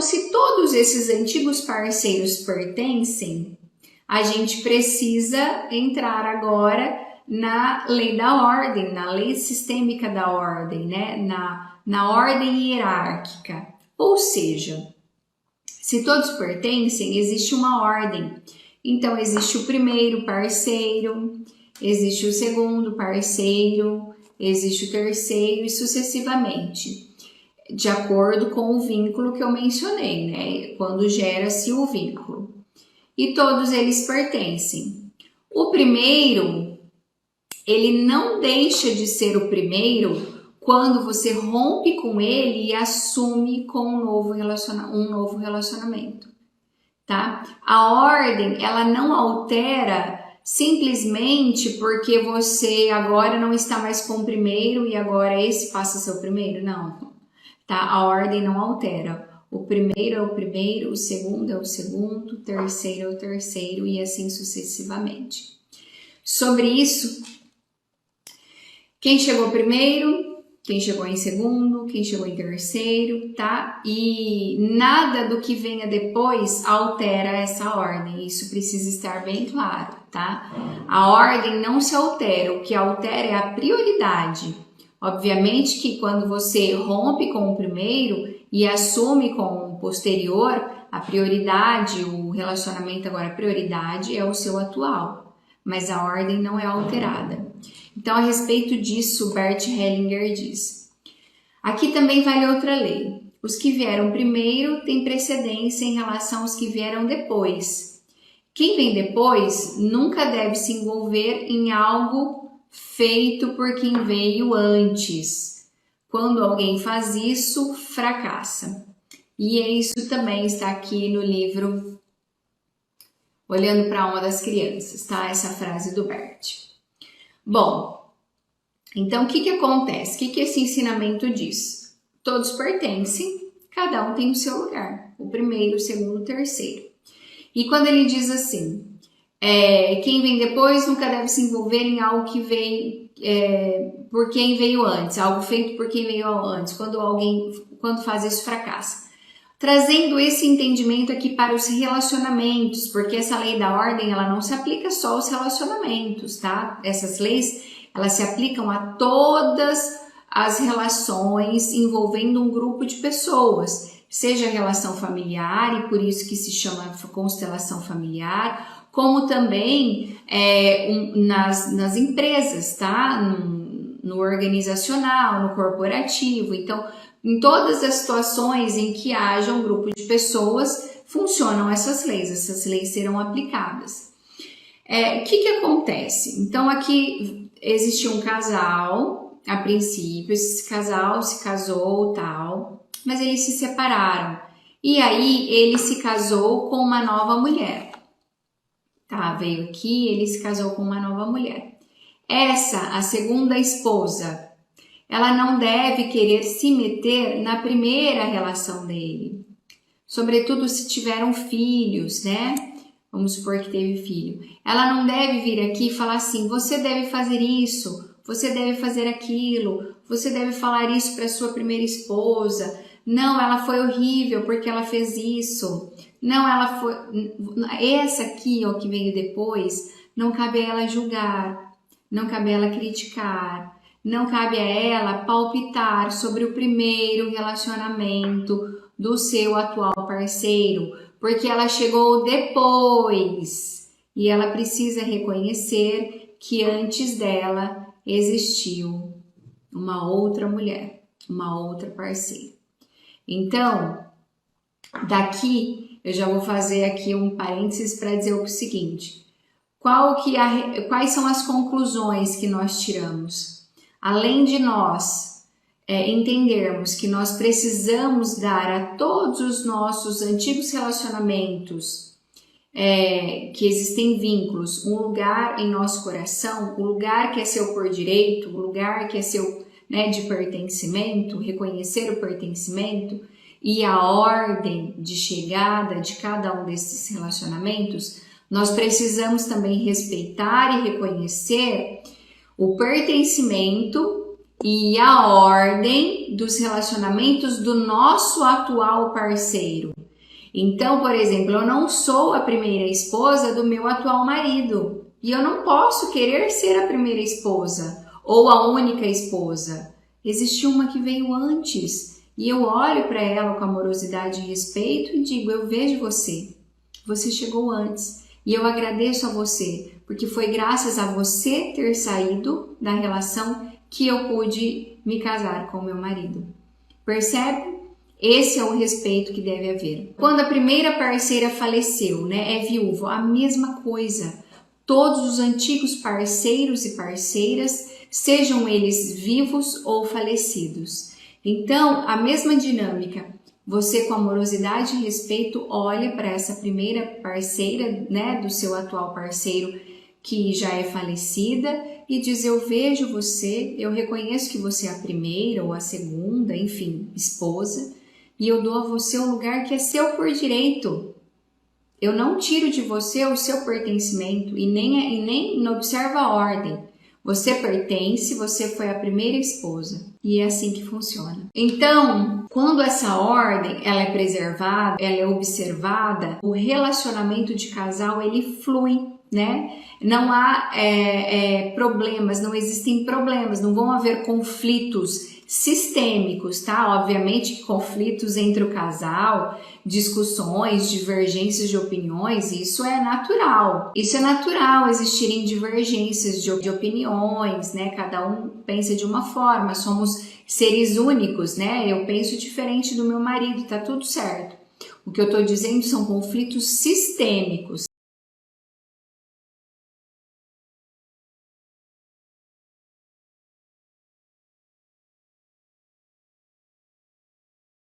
se todos esses antigos parceiros pertencem, a gente precisa entrar agora na lei da ordem, na lei sistêmica da ordem, né? Na ordem hierárquica. Ou seja, se todos pertencem, existe uma ordem. Então, existe o primeiro parceiro, existe o segundo parceiro, existe o terceiro e sucessivamente, de acordo com o vínculo que eu mencionei, né? Quando gera-se o vínculo. E todos eles pertencem. O primeiro, ele não deixa de ser o primeiro quando você rompe com ele e assume com um novo relacionamento, tá? A ordem, ela não altera simplesmente porque você agora não está mais com o primeiro e agora esse passa a ser o primeiro, não, tá? A ordem não altera. O primeiro é o primeiro, o segundo é o segundo, o terceiro é o terceiro e assim sucessivamente. Sobre isso, quem chegou primeiro, quem chegou em segundo, quem chegou em terceiro, tá? E nada do que venha depois altera essa ordem, isso precisa estar bem claro, tá? A ordem não se altera, o que altera é a prioridade. Obviamente que quando você rompe com o primeiro e assume com o posterior, a prioridade, o relacionamento agora, a prioridade é o seu atual, mas a ordem não é alterada. Então, a respeito disso, Bert Hellinger diz: aqui também vale outra lei. Os que vieram primeiro têm precedência em relação aos que vieram depois. Quem vem depois nunca deve se envolver em algo feito por quem veio antes. Quando alguém faz isso, fracassa. E isso também está aqui no livro Olhando para a Alma das Crianças, tá? Essa frase do Bert. Bom, então o que acontece? O que esse ensinamento diz? Todos pertencem, cada um tem o seu lugar. O primeiro, o segundo, o terceiro. E quando ele diz assim, quem vem depois nunca deve se envolver em algo que veio por quem veio antes, algo feito por quem veio antes, quando faz isso, fracassa. Trazendo esse entendimento aqui para os relacionamentos, porque essa lei da ordem, ela não se aplica só aos relacionamentos, tá? Essas leis, elas se aplicam a todas as relações envolvendo um grupo de pessoas, seja a relação familiar, e por isso que se chama constelação familiar, como também nas empresas, tá? No organizacional, no corporativo. Então, em todas as situações em que haja um grupo de pessoas, funcionam essas leis serão aplicadas. O que acontece? Então, aqui existe um casal, a princípio, esse casal se casou, tal, mas eles se separaram. E aí, ele se casou com uma nova mulher. Tá, veio aqui, ele se casou com uma nova mulher. Essa, a segunda esposa, ela não deve querer se meter na primeira relação dele. Sobretudo se tiveram filhos, né? Vamos supor que teve filho. Ela não deve vir aqui e falar assim, você deve fazer isso, você deve fazer aquilo, você deve falar isso para sua primeira esposa. Não, ela foi horrível porque ela fez isso. Não, ela foi... Essa aqui, ó, que veio depois, não cabe a ela julgar, não cabe a ela criticar, não cabe a ela palpitar sobre o primeiro relacionamento do seu atual parceiro, porque ela chegou depois e ela precisa reconhecer que antes dela existiu uma outra mulher, uma outra parceira. Então, daqui eu já vou fazer aqui um parênteses para dizer o seguinte: quais são as conclusões que nós tiramos? Além de nós entendermos que nós precisamos dar a todos os nossos antigos relacionamentos, que existem vínculos, um lugar em nosso coração, o lugar que é seu por direito, o lugar que é seu, né, de pertencimento, reconhecer o pertencimento e a ordem de chegada de cada um desses relacionamentos, nós precisamos também respeitar e reconhecer o pertencimento e a ordem dos relacionamentos do nosso atual parceiro. Então, por exemplo, eu não sou a primeira esposa do meu atual marido e eu não posso querer ser a primeira esposa ou a única esposa. Existe uma que veio antes e eu olho para ela com amorosidade e respeito e digo: eu vejo você, você chegou antes e eu agradeço a você, porque foi graças a você ter saído da relação que eu pude me casar com meu marido. Percebe? Esse é o respeito que deve haver. Quando a primeira parceira faleceu, né, é viúva, a mesma coisa. Todos os antigos parceiros e parceiras, sejam eles vivos ou falecidos. Então, a mesma dinâmica. Você, com amorosidade e respeito, olha para essa primeira parceira, né, do seu atual parceiro que já é falecida e diz: eu vejo você, eu reconheço que você é a primeira ou a segunda, enfim, esposa, e eu dou a você o lugar que é seu por direito. Eu não tiro de você o seu pertencimento e nem observa a ordem. Você pertence, você foi a primeira esposa. E é assim que funciona. Então, quando essa ordem ela é preservada, ela é observada, o relacionamento de casal ele flui, né? Não há problemas, não existem problemas, não vão haver conflitos sistêmicos, tá? Obviamente que conflitos entre o casal, discussões, divergências de opiniões, isso é natural. Isso é natural existirem divergências de opiniões, né? Cada um pensa de uma forma, somos seres únicos, né? Eu penso diferente do meu marido, tá tudo certo. O que eu tô dizendo são conflitos sistêmicos.